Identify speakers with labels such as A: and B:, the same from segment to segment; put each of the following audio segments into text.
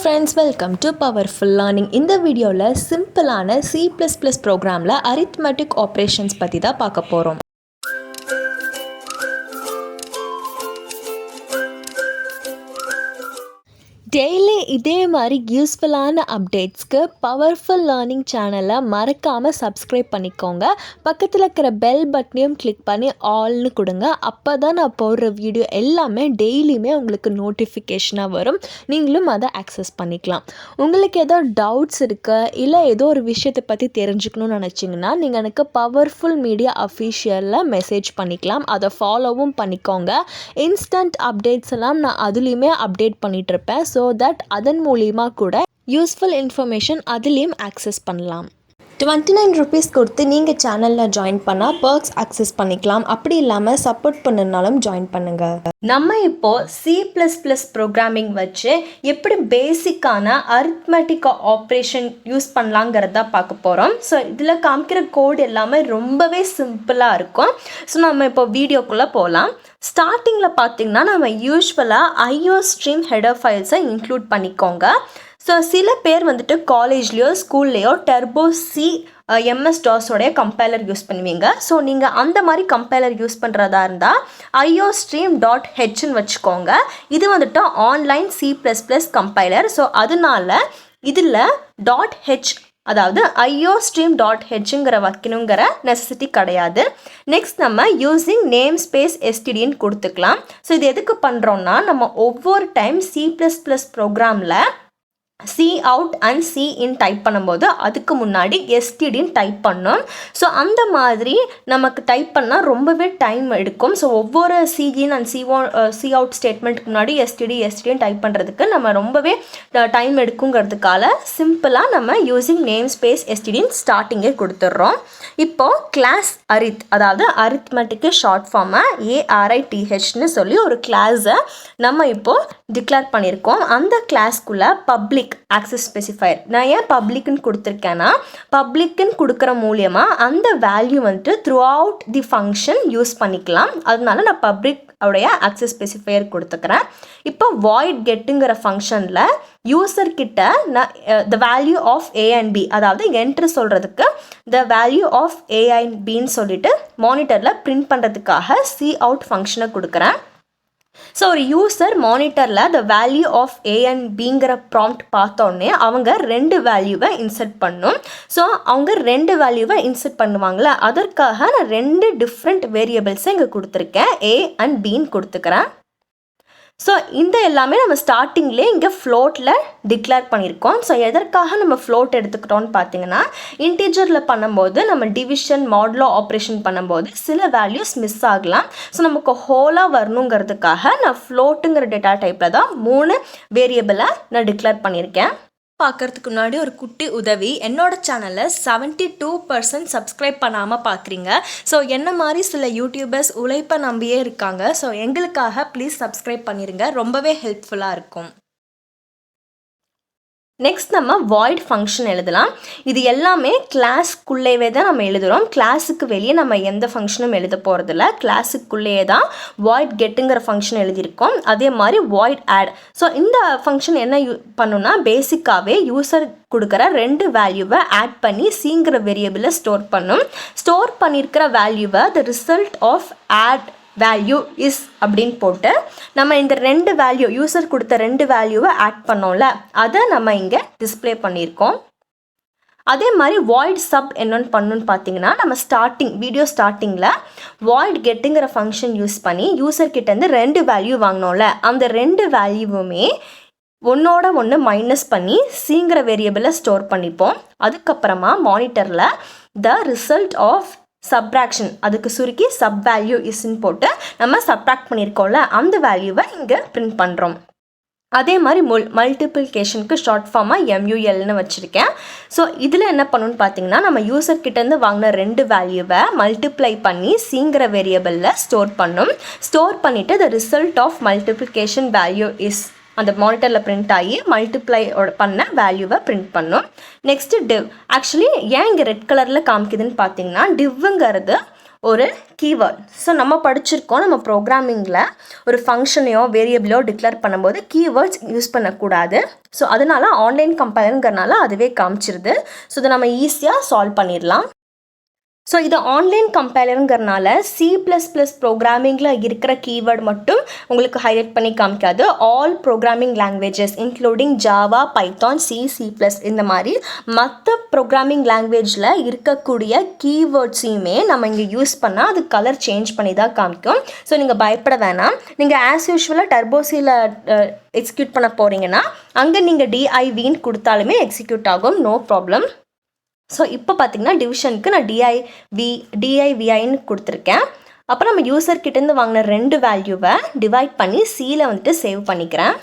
A: friends, welcome to Powerful Learning. இந்த வீடியோல சிம்பிளான C++ ப்ரோக்ராம்ல arithmetic operations பத்தி தான் பார்க்க போறோம். டெய்லி இதே மாதிரி யூஸ்ஃபுல்லான அப்டேட்ஸ்க்கு பவர்ஃபுல் லேர்னிங் சேனலை மறக்காமல் சப்ஸ்கிரைப் பண்ணிக்கோங்க. பக்கத்தில் இருக்கிற பெல் பட்டனையும் கிளிக் பண்ணி ஆல்னு கொடுங்க. அப்போ தான் நான் போடுற வீடியோ எல்லாமே டெய்லியுமே உங்களுக்கு நோட்டிஃபிகேஷனாக வரும். நீங்களும் அதை ஆக்சஸ் பண்ணிக்கலாம். உங்களுக்கு ஏதோ டவுட்ஸ் இருக்குது, இல்லை ஏதோ ஒரு விஷயத்தை பற்றி தெரிஞ்சுக்கணும்னு நினச்சிங்கன்னா நீங்கள் எனக்கு பவர்ஃபுல் மீடியா அஃபீஷியலில் மெசேஜ் பண்ணிக்கலாம். அதை ஃபாலோவும் பண்ணிக்கோங்க. இன்ஸ்டன்ட் அப்டேட்ஸ் எல்லாம் நான் அதுலேயுமே அப்டேட் பண்ணிகிட்ருப்பேன். ஸோ தட் அதன் மூலிமா கூட யூஸ்ஃபுல் இன்ஃபர்மேஷன் அதுலேயும் ஆக்சஸ் பண்ணலாம். 29 rupees கொடுத்து நீங்கள் சேனலில் ஜாயின் பண்ணால் பர்க்ஸ் ஆக்சஸ் பண்ணிக்கலாம். அப்படி இல்லாமல் சப்போர்ட் பண்ணனாலும் ஜாயின் பண்ணுங்கள். நம்ம இப்போது C++ ப்ரோக்ராமிங் வச்சு எப்படி பேசிக்கான அரித்மெட்டிக் ஆப்ரேஷன் யூஸ் பண்ணலாங்கிறத பார்க்க போகிறோம். ஸோ இதில் காமிக்கிற கோட் எல்லாமே ரொம்பவே சிம்பிளாக இருக்கும். ஸோ நம்ம இப்போ வீடியோக்குள்ளே போகலாம். ஸ்டார்டிங்கில் பார்த்திங்கன்னா நம்ம யூஸ்வலாக ஐஓ ஸ்ட்ரீம் ஹெடர் ஃபைல்ஸை இன்க்ளூட் பண்ணிக்கோங்க. ஸோ சில பேர் வந்துட்டு காலேஜ்லேயோ ஸ்கூல்லேயோ டர்போ சி MS DOSோடைய கம்பைலர் யூஸ் பண்ணுவீங்க. ஸோ நீங்கள் அந்த மாதிரி கம்பைலர் யூஸ் பண்ணுறதா இருந்தால் iostream.hன்னு வச்சுக்கோங்க. இது வந்துட்டு ஆன்லைன் C++ கம்பைலர். ஸோ அதனால இதில் .h அதாவது iostream.hங்கிற வைக்கணுங்கிற நெசசிட்டி கிடையாது. நெக்ஸ்ட் நம்ம யூஸிங் நேம் ஸ்பேஸ் எஸ்டிடின்னு கொடுத்துக்கலாம். ஸோ இது எதுக்கு பண்ணுறோன்னா நம்ம ஒவ்வொரு டைம் C++ ப்ரோக்ராமில் cout அண்ட் cin டைப் பண்ணும்போது அதுக்கு முன்னாடி stdன்னு டைப் பண்ணோம். ஸோ அந்த மாதிரி நமக்கு டைப் பண்ணால் ரொம்பவே டைம் எடுக்கும். ஸோ ஒவ்வொரு cin அண்ட் cout ஸ்டேட்மெண்ட்டுக்கு முன்னாடி stdன்னு டைப் பண்ணுறதுக்கு நம்ம ரொம்பவே டைம் எடுக்குங்கிறதுக்காக சிம்பிளாக நம்ம யூஸிங் நேம் ஸ்பேஸ் stdன்னு ஸ்டார்டிங்கே கொடுத்துட்றோம். இப்போது கிளாஸ் அதாவது அரித்மெட்டிக்கு ஷார்ட் ஃபார்மாக ARITHன்னு சொல்லி ஒரு கிளாஸை நம்ம இப்போது டிக்ளேர் பண்ணியிருக்கோம். அந்த கிளாஸ்க்குள்ளே பப்ளிக் ஆக்சஸ் ஸ்பெசிஃபையர் நான் ஏன் பப்ளிக்னு கொடுத்துருக்கேன்னா பப்ளிக்னு கொடுக்குற மூலியமாக அந்த வேல்யூ வந்துட்டு through out the function use பண்ணிக்கலாம். அதனால நான் பப்ளிக் உடைய ஆக்சஸ் ஸ்பெசிஃபையர் கொடுத்துக்கிறேன். இப்போ வாய்ட் கெட்டுங்கிற ஃபங்க்ஷனில் யூசர் கிட்ட நான் the value of A and B அதாவது என்ட்ரு சொல்கிறதுக்கு the value of A and Bன்னு சொல்லிட்டு மானிட்டரில் பிரிண்ட் பண்ணுறதுக்காக cout ஃபங்க்ஷனை கொடுக்குறேன். ஸோ ஒரு யூசர் மானிட்டரில் the value of A and Bங்கிற ப்ராம்ப்ட் பார்த்தோன்னே அவங்க ரெண்டு வேல்யூவை இன்சர்ட் பண்ணும். ஸோ அவங்க ரெண்டு வேல்யூவை இன்சர்ட் பண்ணுவாங்களே அதற்காக நான் ரெண்டு டிஃப்ரெண்ட் வேரியபிள்ஸை இங்கே கொடுத்துருக்கேன். A அண்ட் Bன்னு கொடுத்துக்கிறேன். ஸோ இந்த எல்லாமே நம்ம ஸ்டார்டிங்லேயே இங்கே ஃப்ளோட்டில் டிக்ளேர் பண்ணியிருக்கோம். ஸோ எதற்காக நம்ம ஃப்ளோட் எடுத்துக்கிட்டோன்னு பார்த்தீங்கன்னா இன்டீஜரில் பண்ணும்போது நம்ம டிவிஷன் மாடுலோ ஆப்ரேஷன் பண்ணும்போது சில வேல்யூஸ் மிஸ் ஆகலாம். ஸோ நமக்கு ஹோலாக வரணுங்கிறதுக்காக நான் ஃப்ளோட்டுங்கிற டேட்டா டைப்பில் தான் 3 வேரியபிளை நான் டிக்ளேர் பண்ணியிருக்கேன். பார்க்குறதுக்கு முன்னாடி ஒரு குட்டி உதவி, என்னோட சேனலை 72% சப்ஸ்கிரைப் பண்ணாமல் பார்க்குறீங்க. ஸோ என்ன மாதிரி சில யூடியூபர்ஸ் உழைப்பை நம்பியே இருக்காங்க. ஸோ எங்களுக்காக ப்ளீஸ் சப்ஸ்கிரைப் பண்ணிடுங்க, ரொம்பவே ஹெல்ப்ஃபுல்லாக இருக்கும். நெக்ஸ்ட் நம்ம வாய்ட் ஃபங்க்ஷன் எழுதலாம். இது எல்லாமே கிளாஸ்க்குள்ளேயே தான் நம்ம எழுதுகிறோம். கிளாஸுக்கு வெளியே நம்ம எந்த ஃபங்க்ஷனும் எழுத போகிறதில்ல. கிளாஸுக்குள்ளேயே தான் வாய்ட் கெட்டுங்கிற ஃபங்க்ஷன் எழுதியிருக்கோம். அதே மாதிரி வாய்ட் ஆட். ஸோ இந்த ஃபங்க்ஷன் என்ன பண்ணுன்னா பேசிக்காகவே யூசர் கொடுக்குற ரெண்டு வேல்யூவை ஆட் பண்ணி சிங்கிற வேரியபிளை ஸ்டோர் பண்ணும். ஸ்டோர் பண்ணியிருக்கிற வேல்யூவை the result of add value is அப்படின்னு போட்டு நம்ம இந்த ரெண்டு வேல்யூ யூசர் கொடுத்த ரெண்டு வேல்யூவை ஆட் பண்ணோம்ல அதை நம்ம இங்கே டிஸ்பிளே பண்ணியிருக்கோம். அதே மாதிரி வாய்ட் சப் என்னன்னு பண்ணணுன்னு பார்த்தீங்கன்னா நம்ம வீடியோ ஸ்டார்டிங்கில் வாய்ட் கெட்டுங்கிற ஃபங்க்ஷன் யூஸ் பண்ணி யூசர் கிட்டேருந்து ரெண்டு வேல்யூ வாங்கினோம்ல அந்த ரெண்டு வேல்யூவுமே ஒன்னோட ஒன்று மைனஸ் பண்ணி சிங்கிற வேரியபிளை ஸ்டோர் பண்ணிப்போம். அதுக்கப்புறமா மானிட்டரில் த ரிசல்ட் ஆஃப் சப்ராக்ஷன் அதுக்கு சுருக்கி சப் வேல்யூ இஸ்ன்னு போட்டு நம்ம சப்ராக்ட் பண்ணியிருக்கோம்ல அந்த வேல்யூவை இங்கே பிரிண்ட் பண்ணுறோம். அதே மாதிரி மல்டிப்ளிகேஷனுக்கு ஷார்ட் ஃபார்மாக MULன்னு வச்சுருக்கேன். ஸோ இதில் என்ன பண்ணணும்னு பார்த்தீங்கன்னா நம்ம யூசர் கிட்டேருந்து வாங்கின ரெண்டு வேல்யூவை மல்டிப்ளை பண்ணி சிங்கிற வேரியபிளில் ஸ்டோர் ஸ்டோர் பண்ணிவிட்டு the result of multiplication value is அந்த மானிட்டரில் பிரிண்ட் ஆகி மல்டிப்ளை பண்ண வேல்யூவை பிரிண்ட் பண்ணும். Next div. ஆக்சுவலி ஏன் இங்கே ரெட் கலரில் காமிக்குதுன்னு பார்த்தீங்கன்னா டிவ்வுங்கிறது
B: ஒரு கீவேர்ட். ஸோ நம்ம படிச்சிருக்கோம், நம்ம ப்ரோக்ராமிங்கில் ஒரு ஃபங்க்ஷனையோ வேரியபிளோ டிக்ளேர் பண்ணும்போது கீவேர்ட்ஸ் யூஸ் பண்ணக்கூடாது. ஸோ அதனால ஆன்லைன் கம்பைலருங்கிறனால அதுவே காமிச்சிருது. ஸோ இதை நம்ம ஈஸியாக சால்வ் பண்ணிடலாம். ஸோ இது ஆன்லைன் கம்பைலருங்கிறனால C++ ப்ரோக்ராமிங்கில் இருக்கிற கீவேர்டு மட்டும் உங்களுக்கு ஹைலைட் பண்ணி காமிக்காது. All programming languages including Java, Python, C++ இந்த மாதிரி மற்ற ப்ரோக்ராமிங் லாங்குவேஜில் இருக்கக்கூடிய கீவேர்ட்ஸையுமே நம்ம இங்கே யூஸ் பண்ணால் அது கலர் சேஞ்ச் பண்ணி தான் காமிக்கும். ஸோ நீங்கள் பயப்பட வேணாம். நீங்கள் ஆஸ் யூஷுவலாக டர்போசியில் எக்ஸிக்யூட் பண்ண போகிறீங்கன்னா அங்கே நீங்கள் DIVன்னு கொடுத்தாலுமே எக்ஸிக்யூட் ஆகும், நோ ப்ராப்ளம். ஸோ இப்போ பார்த்தீங்கன்னா டிவிஷனுக்கு நான் DIVIன்னு கொடுத்துருக்கேன். அப்புறம் நம்ம யூசர்கிட்டேருந்து வாங்கின 2 வேல்யூவை டிவைட் பண்ணி Cயில் வந்துட்டு சேவ் பண்ணிக்கிறேன்.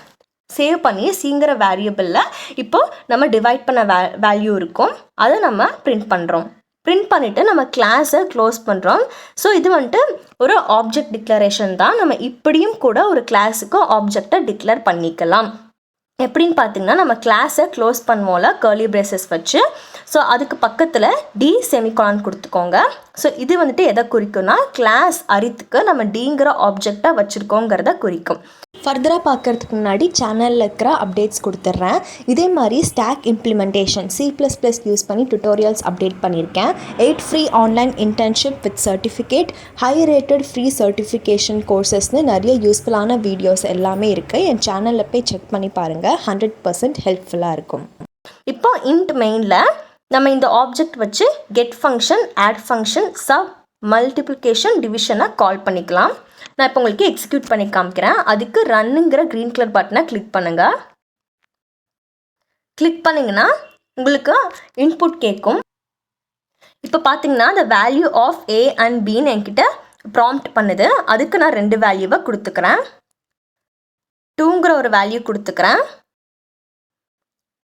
B: சேவ் பண்ணி Cங்கிற வேரியபிளில் இப்போது நம்ம டிவைட் பண்ண வேல்யூ இருக்கும், அதை நம்ம பிரிண்ட் பண்ணுறோம். பிரிண்ட் பண்ணிவிட்டு நம்ம கிளாஸை க்ளோஸ் பண்ணுறோம். ஸோ இது வந்துட்டு ஒரு ஆப்ஜெக்ட் டிக்ளரேஷன் தான். நம்ம இப்படியும் கூட ஒரு கிளாஸுக்கு ஆப்ஜெக்டை டிக்ளேர் பண்ணிக்கலாம். எப்படின்னு பார்த்தீங்கன்னா நம்ம கிளாஸை க்ளோஸ் பண்ணுவோம்ல கர்லி பிரேசஸ் வச்சு. ஸோ அதுக்கு பக்கத்தில் D செமிகாலன் கொடுத்துக்கோங்க. ஸோ இது வந்துட்டு எதை குறிக்கும்னா கிளாஸ் அரித்துக்கு நம்ம Dங்கிற ஆப்ஜெக்டை வச்சுருக்கோங்கிறத குறிக்கும்.
A: ஃபர்தராக பார்க்குறதுக்கு முன்னாடி சேனலில் இருக்கிற அப்டேட்ஸ் கொடுத்துட்றேன். இதே மாதிரி ஸ்டாக் இம்ப்ளிமெண்டேஷன் C++ யூஸ் பண்ணி டுட்டோரியல்ஸ் அப்டேட் பண்ணியிருக்கேன். 8 free online internship with certificate, high rated free certification கோர்சஸ்னு நிறைய யூஸ்ஃபுல்லான வீடியோஸ் எல்லாமே இருக்குது. என் சேனலில் போய் செக் பண்ணி பாருங்கள், 100% ஹெல்ப்ஃபுல்லாக இருக்கும்.
B: இப்போ இன்ட் மெயினில் நம்ம இந்த ஆப்ஜெக்ட் வச்சு get function, add function, sub, multiplication, டிவிஷனை கால் பண்ணிக்கலாம். நான் இப்போ உங்களுக்கு எக்ஸிக்யூட் பண்ணி காமிக்கிறேன். அதுக்கு ரன்னுங்கிற க்ரீன் கலர் பட்டனை கிளிக் பண்ணுங்கள். கிளிக் பண்ணிங்கன்னா உங்களுக்கு இன்புட் கேட்கும். இப்போ பார்த்தீங்கன்னா the value of A and Bன்னு என்கிட்ட ப்ராம்ப்ட் பண்ணுது. அதுக்கு நான் 2 வேல்யூவை கொடுத்துக்கிறேன். 2ங்கிற ஒரு வேல்யூ கொடுத்துக்கிறேன்,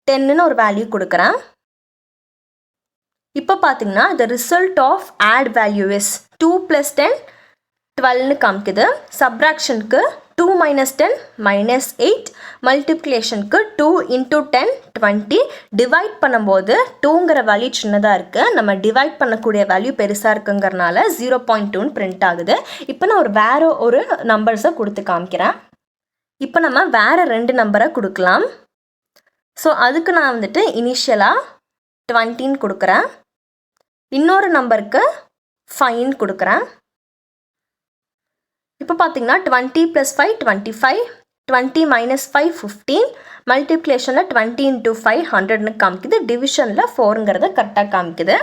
B: 10ன்னு ஒரு வேல்யூ கொடுக்குறேன். இப்போ பார்த்தீங்கன்னா the result of add value is 2 + 10 12ன்னு காமிக்குது. சப்ராக்ஷனுக்கு 2 - 10 -8, மல்டிப்ளிகேஷனுக்கு 2 × 10 20. டிவைட் பண்ணும்போது 2ங்கிற வேல்யூ சின்னதாக இருக்குது, நம்ம டிவைட் பண்ணக்கூடிய வேல்யூ பெருசாக இருக்குங்கிறனால 0.2ன்னு பிரிண்ட் ஆகுது. இப்போ நான் வேறு ஒரு நம்பர்ஸை கொடுத்து காமிக்கிறேன். இப்போ நம்ம வேறு 2 நம்பரை கொடுக்கலாம். ஸோ அதுக்கு நான் வந்துட்டு இனிஷியலாக 20ன்னு கொடுக்குறேன். இன்னொரு நம்பருக்கு 5ன்னு கொடுக்குறேன். இப்போ பார்த்தீங்கன்னா 20 + 5 25, 20 - 5 15, மல்டிப்ளிகேஷனில் 20 × 5 100ன்னு காமிக்குது. டிவிஷனில் 4ங்கிறத கரெக்டாக காமிக்குது.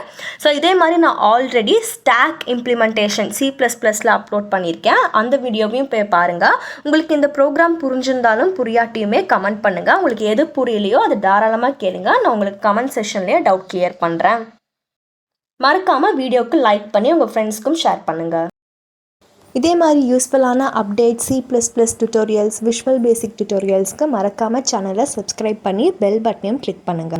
B: ஸோ இதே மாதிரி நான் ஆல்ரெடி ஸ்டாக் இம்ப்ளிமெண்டேஷன் C++ல் அப்லோட் பண்ணியிருக்கேன். அந்த வீடியோவையும் போய் பாருங்கள். உங்களுக்கு இந்த ப்ரோக்ராம் புரிஞ்சிருந்தாலும் புரியாட்டியுமே கமெண்ட் பண்ணுங்கள். உங்களுக்கு எது புரியலையோ அது தாராளமாக கேளுங்க, நான் உங்களுக்கு கமெண்ட் செஷன்லேயே டவுட் கிளியர் பண்ணுறேன். மறக்காமல் வீடியோவுக்கு லைக் பண்ணி உங்கள் ஃப்ரெண்ட்ஸ்க்கும் ஷேர் பண்ணுங்கள்.
A: இதே மாதிரி யூஸ்ஃபுல்லான update C++ tutorials, Visual Basic டுட்டோரியல்ஸ்க்கு மறக்காமல் சேனலை சப்ஸ்கிரைப் பண்ணி பெல் பட்டனையும் கிளிக் பண்ணுங்கள்.